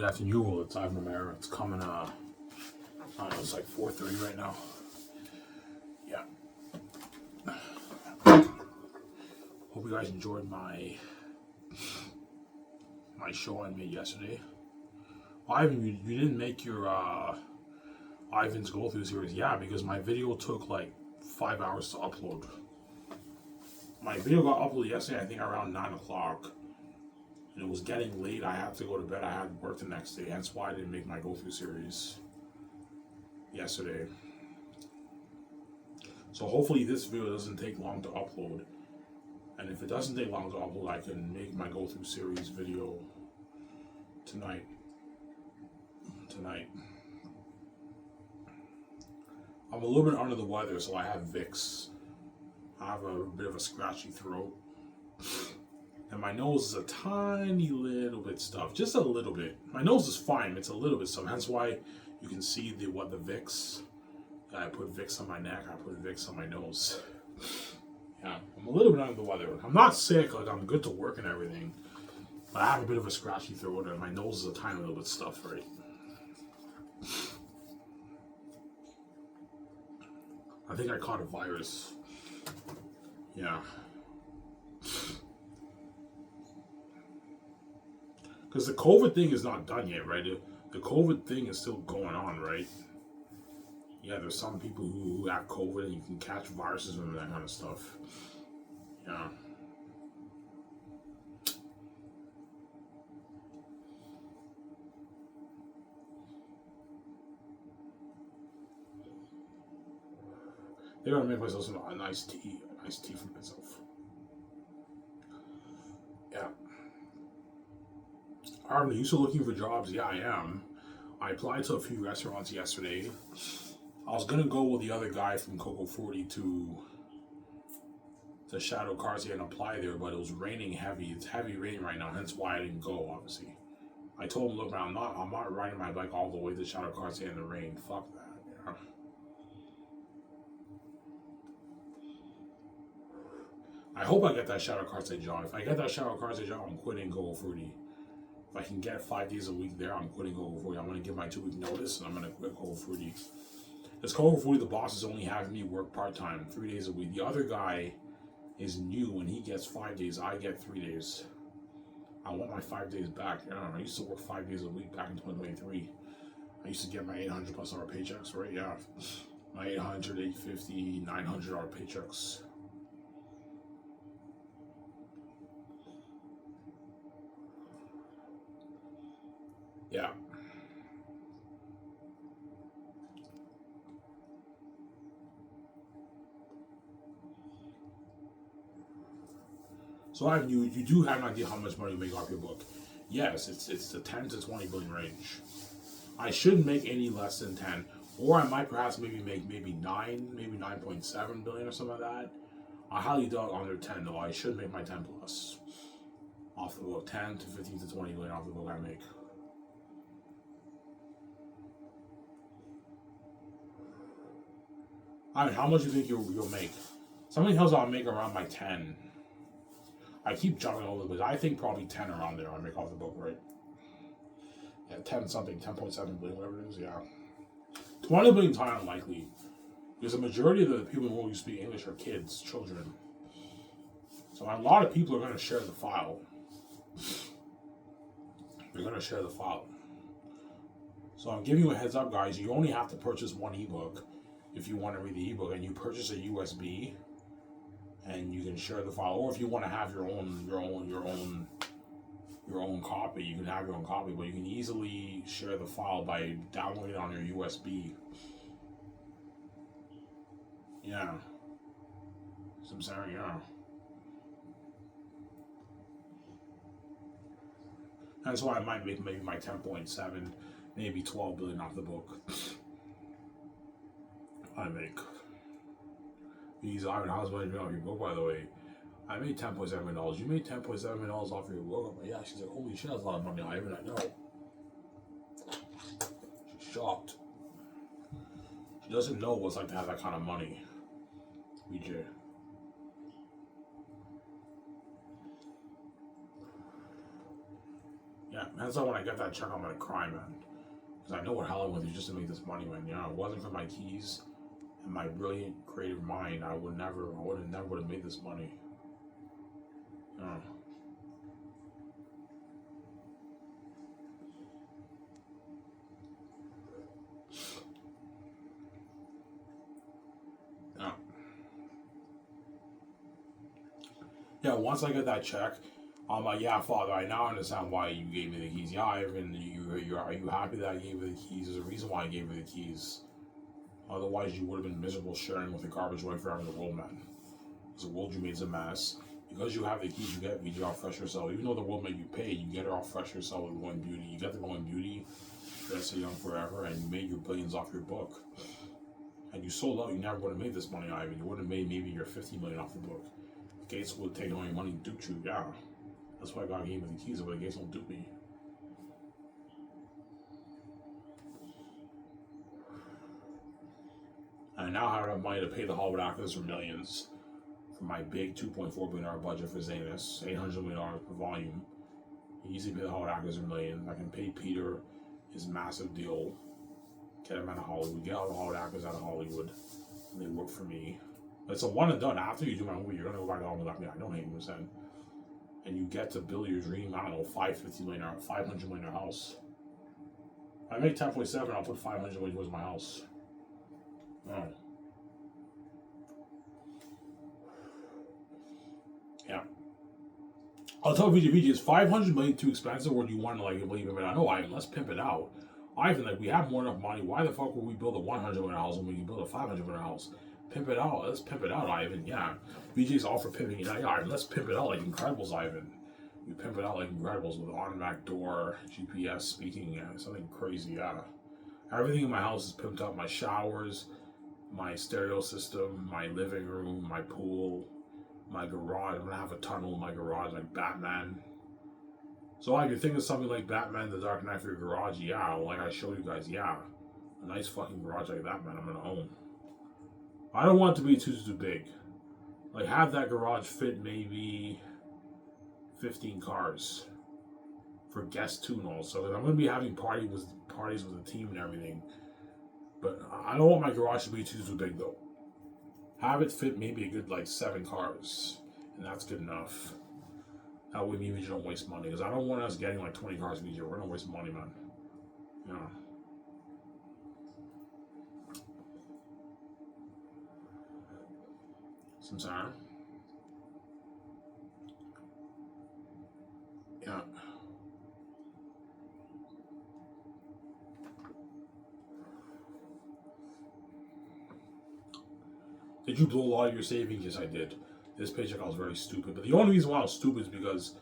Good afternoon, all. It's Ivan Romero. It's coming, I don't know, it's like 4:30 right now. Yeah. Hope you guys enjoyed my show I made yesterday. Well, Ivan, you didn't make your, Ivan's Go Through series. Yeah, because my video took like 5 hours to upload. My video got uploaded yesterday, I think around 9 o'clock. And it was getting late. I had to go to bed. I had work the next day. That's why I didn't make my Go Through series yesterday. So hopefully this video doesn't take long to upload. And if it doesn't take long to upload, I can make my Go Through series video tonight. I'm a little bit under the weather, so I have Vicks. I have a bit of a scratchy throat. And my nose is a tiny little bit stuffed, just a little bit. My nose is fine, it's a little bit stuffed. Hence why you can see the Vicks. I put Vicks on my neck, I put Vicks on my nose. Yeah, I'm a little bit under the weather. I'm not sick, like I'm good to work and everything. But I have a bit of a scratchy throat and my nose is a tiny little bit stuffed, right? I think I caught a virus. Yeah. Because the COVID thing is not done yet, right? The COVID thing is still going on, right? Yeah, there's some people who have COVID and you can catch viruses and that kind of stuff. Yeah. They're gonna make myself a nice tea for myself. Yeah. Are you still looking for jobs? Yeah, I am. I applied to a few restaurants yesterday. I was gonna go with the other guy from Coco 40 to Shadow Cars and apply there, but it was raining heavy. It's heavy raining right now, hence why I didn't go. Obviously, I told him, look, man, I'm not riding my bike all the way to Shadow Cars in the rain. Fuck that. Yeah. I hope I get that Shadow Cars job. If I get that Shadow Cars job, I'm quitting Coco 40. If I can get 5 days a week there, I'm quitting Coco 40. I'm going to give my 2-week notice and I'm going to quit Coco 40. Because Coco 40, the boss is only having me work part-time, 3 days a week. The other guy is new and he gets 5 days. I get 3 days. I want my 5 days back. I used to work 5 days a week back in 2023. I used to get my 800 plus hour paychecks, right? Yeah. My 800, 850, 900 hour paychecks. Yeah. So you do have an idea how much money you make off your book. Yes, it's the 10 to 20 billion range. I shouldn't make any less than 10, or I might perhaps make maybe 9, maybe 9.7 billion or something like that. I highly doubt under 10 though. I should make my 10 plus off the book. 10 to 15 to 20 billion off the book I make. I mean, how much do you think you'll make? Somebody tells me I'll make around my 10. I keep jumping over, but I think probably 10 around there I make off the book, right? Yeah, 10 something, 10.7 billion, whatever it is, yeah. 20 billion is highly unlikely. Because the majority of the people who speak English are kids, children. So a lot of people are going to share the file. They're going to share the file. So I'm giving you a heads up, guys. You only have to purchase one ebook if you want to read the ebook, and you purchase a USB, and you can share the file. Or if you want to have your own copy, you can have your own copy, but you can easily share the file by downloading it on your USB. Yeah. So I'm saying, yeah. That's why I might make maybe my 10.7, maybe 12 billion off the book. I make. He's Ivan, how's money off your book, by the way? I made $10.7 million. You made $10.7 million off your book? I'm like, yeah. She's like, holy shit, that's a lot of money, Ivan. I know. She's shocked. She doesn't know what it's like to have that kind of money. BJ. Yeah. That's why when I get that check, I'm gonna cry, man. Because I know what hell I went through just to make this money, man. You know, if it wasn't for my keys and my brilliant creative mind, I would never have made this money. You know. Yeah, once I get that check, I'm like, yeah, Father, I now understand why you gave me the keys. Yeah, Ivan, are you happy that I gave you the keys? There's a reason why I gave you the keys. Otherwise, you would have been miserable sharing with the garbage right forever in the world, man. Because the world you made is a mess. Because you have the keys, you get VG off Fresh Yourself. Even though the world made you pay, you get it off Fresh Yourself with Going Beauty. You get the Going Beauty, Dress So Young Forever, and you made your billions off your book. And you sold out, you never would have made this money, Ivan. You would have made maybe your $50 million off the book. Gates would take all your money and dupe you, yeah. That's why God gave me the keys, but the Gates don't dupe me. And I now have enough money to pay the Hollywood actors for millions for my big $2.4 billion budget for Xanus, $800 million per volume. Easily pay the Hollywood actors for millions. I can pay Peter his massive deal, get him out of Hollywood, get all the Hollywood actors out of Hollywood, and they work for me. It's a one and done. After you do my movie, you're gonna go back to Hollywood like me. I don't hate you, and you get to build your dream. I don't know, $500 million house. If I make 10.7, I'll put $500 million towards my house. Oh. Yeah. I'll tell VG, is $500 million too expensive, or do you want to like leave it? I know, Ivan. Let's pimp it out. Ivan, like we have more enough money. Why the fuck would we build a $100 million house when we can build a $500 million house? Pimp it out. Let's pimp it out, Ivan. Yeah. VJ's all for pimping it out. Yeah, Ivan, let's pimp it out like Incredibles, Ivan. We pimp it out like Incredibles with automatic door, GPS speaking, something crazy, yeah. Everything in my house is pimped out. My showers, my stereo system, my living room, my pool, my garage. I'm gonna have a tunnel in my garage like Batman. So if you're thinking of something like Batman, The Dark Knight for your garage, yeah, like I showed you guys, yeah. A nice fucking garage like that, man, I'm gonna own. I don't want it to be too big. Like, have that garage fit maybe 15 cars for guests too and all. So I'm going to be having parties with the team and everything. But I don't want my garage to be too big, though. Have it fit maybe a good, like, 7 cars. And that's good enough. That way maybe you don't waste money. Because I don't want us getting, like, 20 cars each year. We're going to waste money, man. You know. Samsara. Yeah. Did you blow a lot of your savings? Yes, I did. This paycheck I was very stupid. But the only reason why I was stupid is because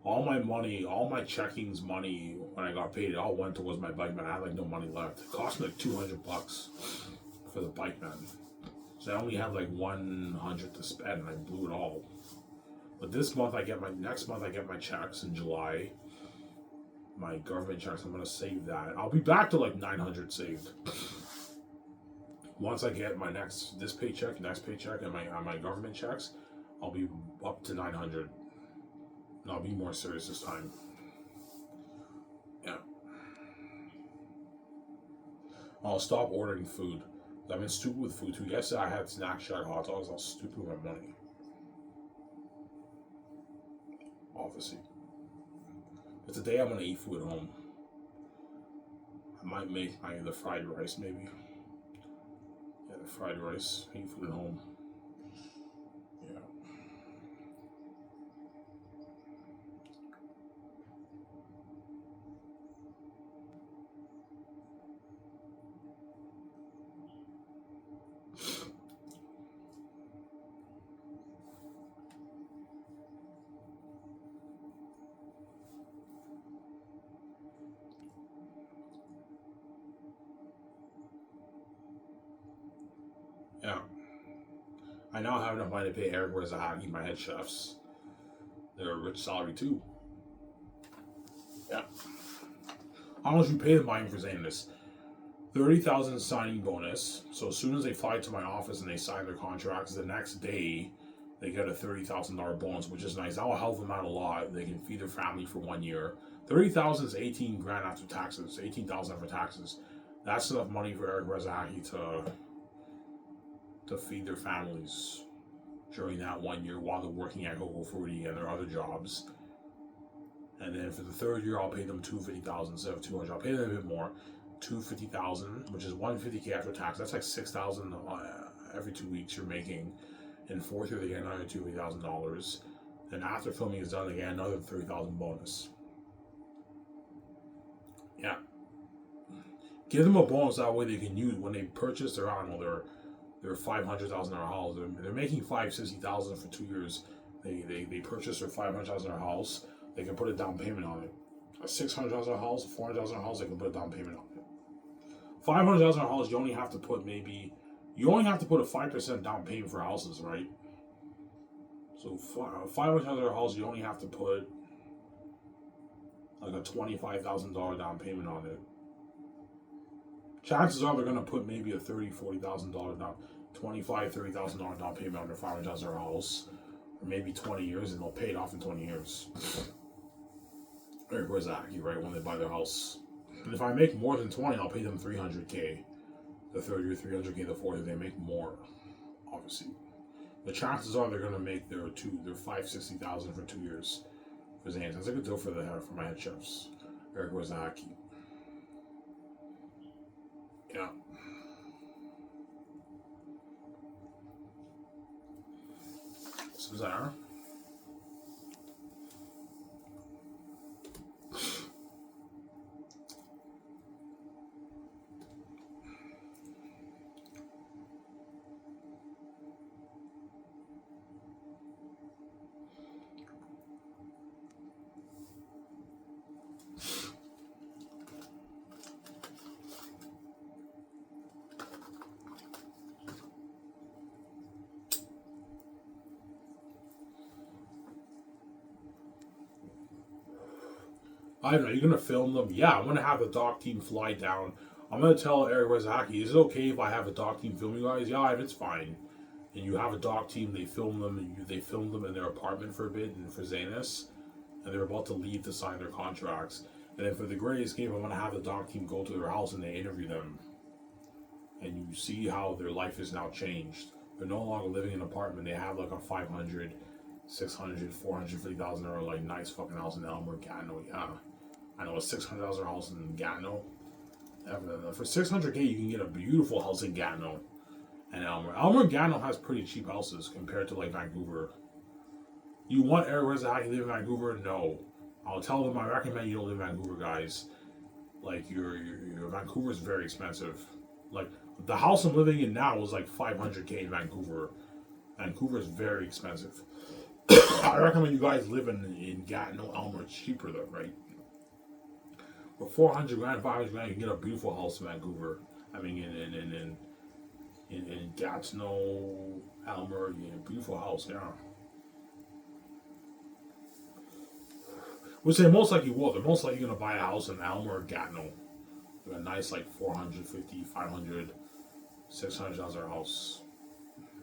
all my money, all my checkings money, when I got paid, it all went towards my bike, man. I had like no money left. It cost me like $200 for the bike, man. So I only had like $100 to spend, and I blew it all. But next month I get my checks in July. My government checks, I'm gonna save that. I'll be back to like 900 saved. Once I get my next paycheck, and my government checks, I'll be up to 900. And I'll be more serious this time. Yeah. I'll stop ordering food. I've been stupid with food too. Yesterday I had Snack Shack hot dogs. I was stupid with my money. Obviously. But today I'm gonna eat food at home. I might make the fried rice maybe. Yeah, the fried rice. Eat food at home. Yeah. Yeah. I now have enough money to pay Eric Razahaki, my head chefs. They're a rich salary too. Yeah. How much you pay the mine for saying this? $30,000 signing bonus. So as soon as they fly to my office and they sign their contracts, the next day they get a $30,000 bonus, which is nice. That will help them out a lot. They can feed their family for 1 year. 30,000 is 18 grand after taxes. 18,000 after taxes. That's enough money for Eric Rezaki to feed their families during that 1 year while they're working at Coco Fruity and their other jobs. And then for the third year, I'll pay them $250,000 instead of $200,000. I'll pay them a bit more, $250,000, which is $150K after tax. That's like $6,000 every 2 weeks you're making. In fourth year, they get another $250,000. Then after filming is done, they get another $30,000 bonus. Yeah. Give them a bonus that way they can use when they purchase their animal. Their $500,000 house. They're making $560,000 for 2 years. They purchase their $500,000 house. They can put a down payment on it. A $600,000 house, a $400,000 house, they can put a down payment on it. $500,000 house, you only have to put a 5% down payment for houses, right? So $500,000 house, you only have to put like a $25,000 down payment on it. Chances are they're gonna put maybe a $30,000-$40,000 down, $25,000-$30,000 down payment on their $500,000 house, or maybe 20 years, and they'll pay it off in 20 years. Eric Rezaki, right, when they buy their house. And if I make more than 20, I'll pay them $300K. The third year, $300K. The fourth year, they make more, obviously. The chances are they're gonna make their $560,000 for 2 years for Xanus. That's a good deal for my head chefs. Eric Rezaki. Yeah. Suzanne. I don't know, you're gonna film them? Yeah, I'm gonna have the doc team fly down. I'm gonna tell Eric Rezaki, is it okay if I have a doc team film you guys? Yeah, it's fine. And you have a doc team, they film them, and they film them in their apartment for a bit, and for Xanus, and they're about to leave to sign their contracts. And then for the Great Escape, I'm gonna have the doc team go to their house and they interview them. And you see how their life is now changed. They're no longer living in an apartment. They have like a $500,000, $600,000, $450,000 like nice fucking house in Elmer, Gatineau. Yeah. I know a $600,000 house in Gatineau. For $600K, you can get a beautiful house in Gatineau and Elmer. Elmer and Gatineau has pretty cheap houses compared to like Vancouver. You want Eric Rezaki to live in Vancouver? No. I'll tell them I recommend you don't live in Vancouver, guys. Like your Vancouver is very expensive. Like the house I'm living in now is like $500K in Vancouver. Vancouver is very expensive. I recommend you guys live in Gatineau, Elmer. It's cheaper though, right? For $400,000, $500,000, you can get a beautiful house in Vancouver. I mean, in Gatineau, Elmer, you get a beautiful house, yeah. Which they most likely will. They're most likely going to buy a house in Elmer or Gatineau. They're a nice, like, $450,000, $500,000, $600,000 house.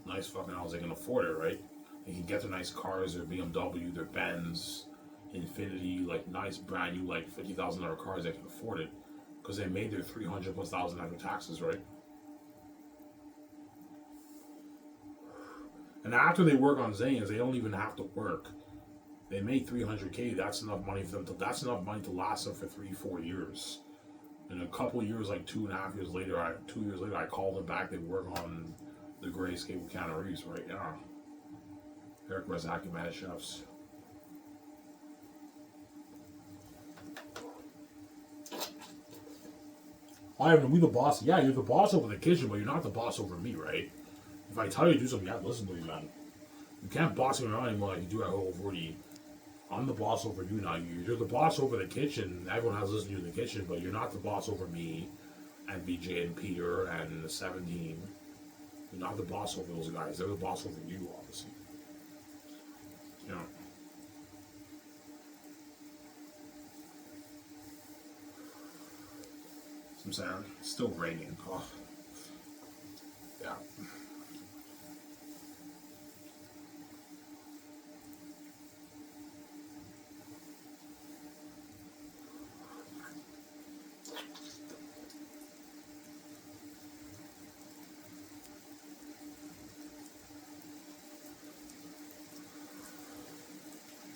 Nice fucking house. They can afford it, right? They can get their nice cars, their BMW, their Benz, Infinity, like nice brand new like $50,000 cars. They can afford it because they made their $300,000+ after taxes, right? And after they work on Xanus, they don't even have to work. They make $300K. That's enough money for them. That's enough money to last them for 3-4 years. And a couple of years, like 2.5 years later, 2 years later, I called them back. They work on the Great Escape with Keanu Reeves, right? Yeah. Eric Rezaki, Mad Chefs. I am we the boss. Yeah, you're the boss over the kitchen, but you're not the boss over me, right? If I tell you to do something, you have to listen to me, man. You can't boss me around anymore like you do at Whole 40. I'm the boss over you now. You're the boss over the kitchen. Everyone has to listen to you in the kitchen, but you're not the boss over me and BJ and Peter and the 17. You're not the boss over those guys. They're the boss over you, obviously. You know. I'm saying it's still raining. Oh. Yeah.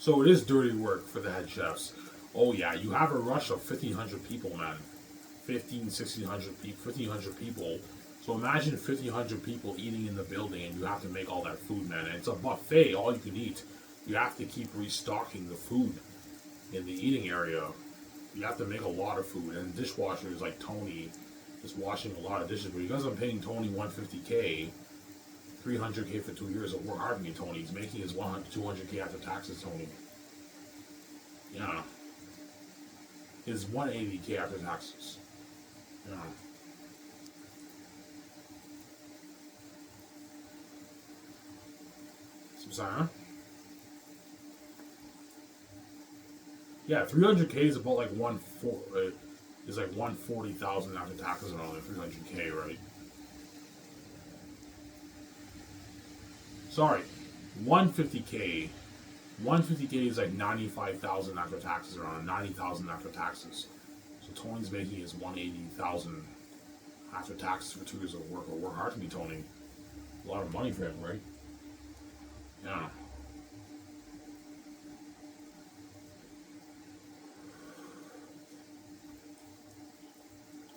So it is dirty work for the head chefs. Oh yeah, you have a rush of 1,500 people, man. 1,600 people, 1,500 people. So imagine 1,500 people eating in the building, and you have to make all that food, man. And it's a buffet, all you can eat. You have to keep restocking the food in the eating area. You have to make a lot of food, and dishwashers like Tony is washing a lot of dishes. But because I'm paying Tony 150K, 300K for 2 years of work hard me, Tony. He's making his 200K after taxes, Tony. Yeah. His 180K after taxes. Yeah. Huh? Yeah, 300K is about like is like 140,000 after taxes and all that. 300K, right? Sorry, 150K. 150K is like 95,000 after taxes, around 90,000 after taxes. So Tony's making his 180,000 after taxes for 2 years of work. Or work hard to me, Tony. A lot of money for him, right? Yeah.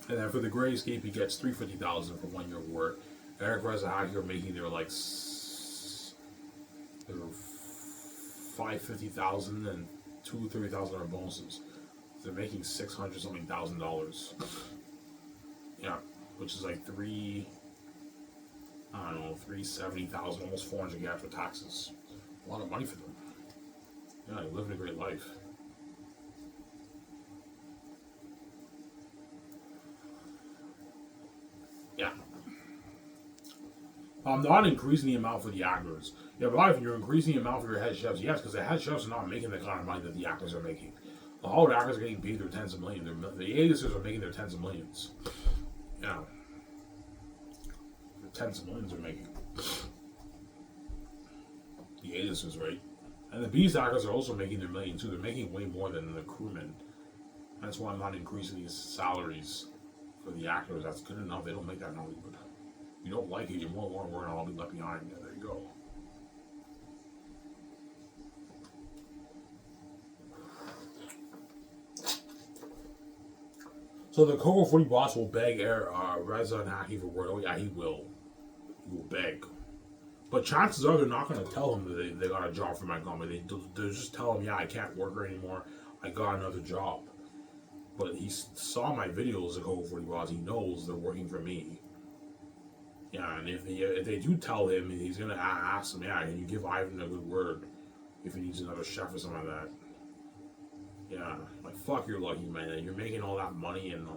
And then for the Gray Escape, he gets 350,000 for 1 year of work. Eric Reza out here making their like 550,000 and 230,000 are bonuses. They're making 600 something $1,000. Yeah, which is like 370,000, almost 400K after taxes. A lot of money for them. Yeah, they're living a great life. Yeah. I'm not increasing the amount for the actors. Yeah, but if you're increasing the amount for your head chefs, yes, because the head chefs are not making the kind of money that the actors are making. The Hollywood actors are getting paid their tens of millions. The A-listers are making their tens of millions. Yeah. The tens of millions are making. The A-listers, right? And the B actors are also making their millions too. They're making way more than the crewmen. That's why I'm not increasing these salaries for the actors. That's good enough. They don't make that in Hollywood. If you don't like it, you're more worried and I'll be left behind. Yeah, there you go. So the Coco 40 boss will beg Reza and Haki for word. Oh yeah, he will. He will beg. But chances are they're not going to tell him that they got a job for my company. They'll just tell him, yeah, I can't work here anymore. I got another job. But he saw my videos of Coco 40 boss. He knows they're working for me. Yeah, and if they do tell him, he's going to ask him, yeah, can you give Ivan a good word if he needs another chef or something like that. Yeah, like, fuck, you're lucky, man. You're making all that money and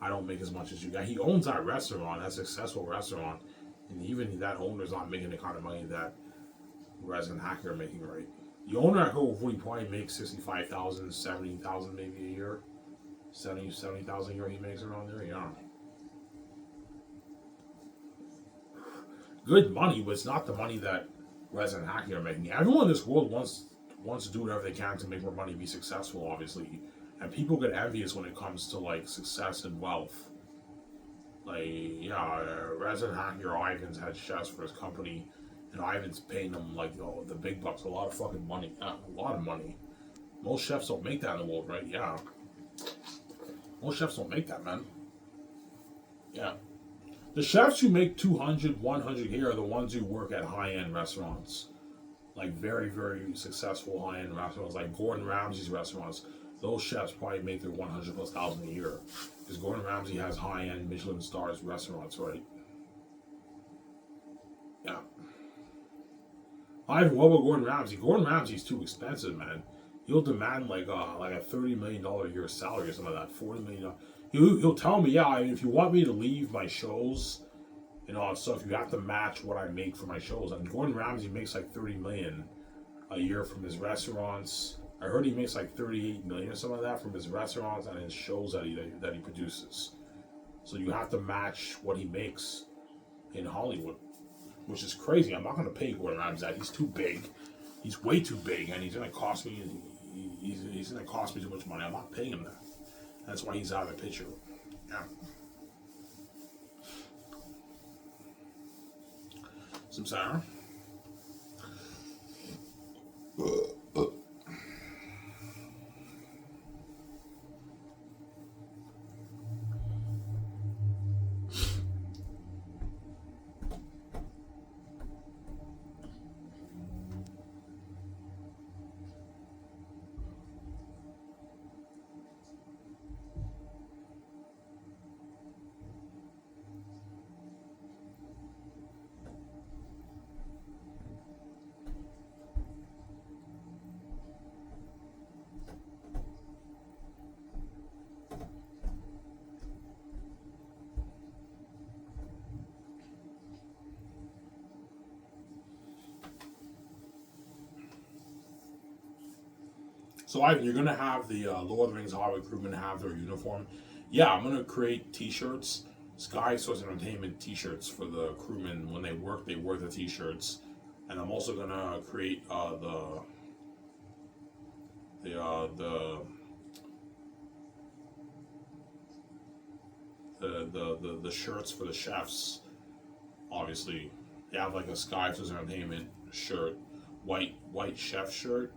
I don't make as much as you got. He owns that restaurant, that successful restaurant. And even that owner's not making the kind of money that Rez and Hacker are making, right? The owner at Coco 40 probably makes 65,000, 70,000 maybe a year. 70,000 a year he makes around there, yeah. Good money, but it's not the money that Rez and Hacker are making. Everyone in this world wants to do whatever they can to make more money, be successful, obviously. And people get envious when it comes to, like, success and wealth. Like, yeah, Resident Hacker Ivan's had chefs for his company, and Ivan's paying them, like, the big bucks, a lot of fucking money. A lot of money. Most chefs don't make that in the world, right? Yeah. Most chefs don't make that, man. Yeah. The chefs who make 200, 100K are the ones who work at high-end restaurants. Like, very, very successful high-end restaurants, like Gordon Ramsay's restaurants. Those chefs probably make their 100,000+ a year. Because Gordon Ramsay has high-end Michelin stars restaurants, right? Yeah. What about Gordon Ramsay? Gordon Ramsay's too expensive, man. He'll demand like a $30 million a year salary or something like that. $40 million. He'll tell me, yeah, I mean, if you want me to leave my shows and all that stuff, you have to match what I make for my shows. And Gordon Ramsay makes like $30 million a year from his restaurants. I heard he makes like $38 million or something like that from his restaurants and his shows that he produces. So you have to match what he makes in Hollywood, which is crazy. I'm not going to pay Gordon Ramsay that. He's too big. He's way too big, and he's going to cost me. He's going to cost me too much money. I'm not paying him that. That's why he's out of the picture. Yeah. Some sour. So Ivan, you're gonna have the Lord of the Rings Hobbit crewmen have their uniform. Yeah, I'm gonna create T-shirts, Sky Source Entertainment T-shirts for the crewmen. When they work, they wear the T-shirts, and I'm also gonna create the uh, the the shirts for the chefs. Obviously, they have like a Sky Source Entertainment shirt, white chef shirt,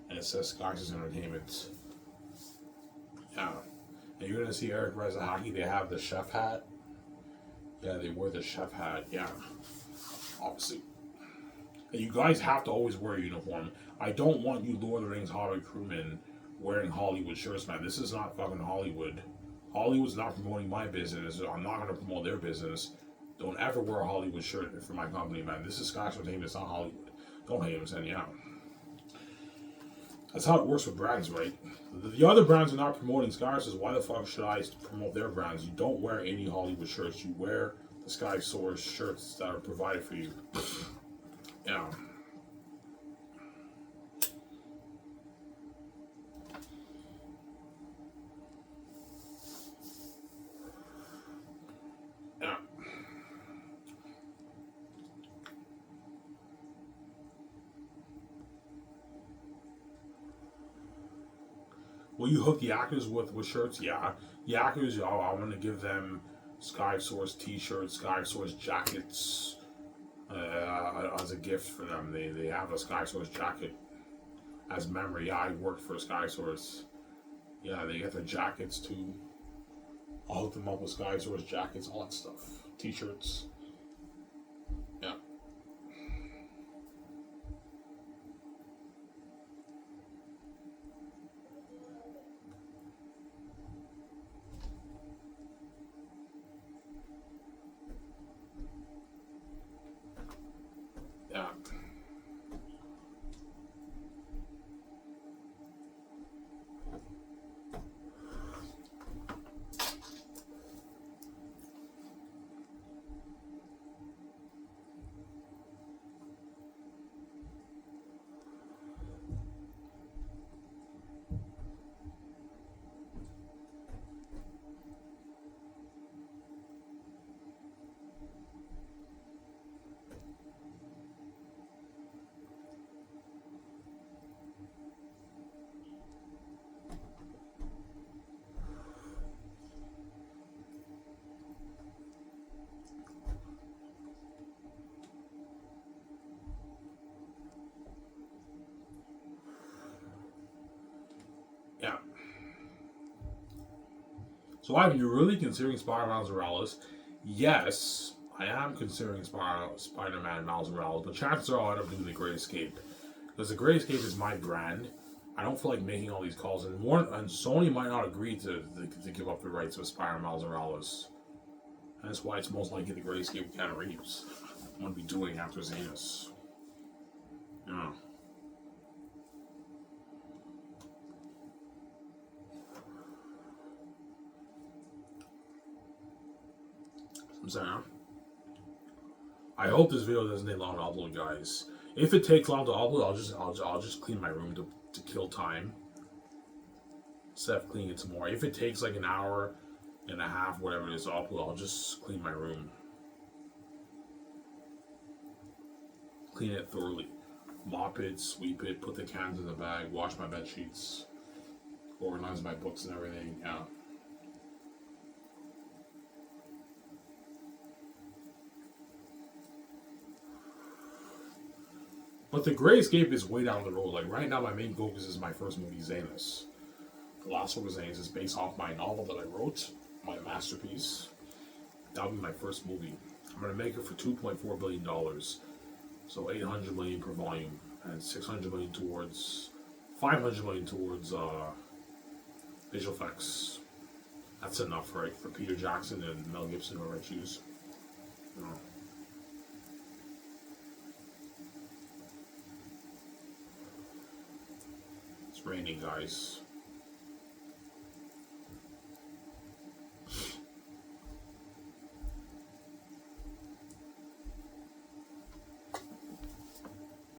and it says Sky Source Entertainment. Yeah. And you're gonna see Eric Rezahaki, they have the chef hat. Yeah, they wear the chef hat, yeah. Obviously. And you guys have to always wear a uniform. I don't want you Lord of the Rings Hobbit crewmen wearing Hollywood shirts, man. This is not fucking Hollywood. Hollywood's not promoting my business. I'm not gonna promote their business. Don't ever wear a Hollywood shirt for my company, man. This is Scotch Entertainment, it's not Hollywood. Don't hate him, saying, yeah. That's how it works with brands, right? The other brands are not promoting Sky Source. Why the fuck should I promote their brands? You don't wear any Hollywood shirts. You wear the Sky Source shirts that are provided for you. Yeah. Yeah. Will you hook the actors with shirts? Yeah. The actors, I'm going to give them Sky Source t-shirts, Sky Source jackets as a gift for them. They have a Sky Source jacket as memory. Yeah, I worked for Sky Source. Yeah, they get their jackets too. I'll hook them up with Sky Source jackets, all that stuff. T-shirts. Yeah. Yeah. Yeah. So, Ivan, you're really considering Spider-Man Miles Morales? Yes, I am considering Spider-Man Miles Morales, but chances are I'll end up doing the Great Escape. Because the Great Escape is my brand. I don't feel like making all these calls, and Sony might not agree to give up the rights of Spider-Man Miles Morales. And that's why it's most likely the Great Escape with Keanu Reeves. I'm going to be doing after Xanus. Yeah. I'm sorry. I hope this video doesn't take long to upload, guys. If it takes long to upload, I'll just clean my room to kill time. Instead of cleaning it some more. If it takes like an hour and a half, whatever it is to upload, I'll just clean my room. Clean it thoroughly. Mop it, sweep it, put the cans in the bag, wash my bed sheets, organize my books and everything. Yeah. But the Great Escape is way down the road. Like right now, my main focus is my first movie, Xanus. The last one was Xanus. Is based off my novel that I wrote, my masterpiece. That'll be my first movie. I'm gonna make it for $2.4 billion. So $800 million per volume, and $600 million towards, $500 million towards visual effects. That's enough, right, for Peter Jackson and Mel Gibson, whoever I choose. You know. It's raining, guys.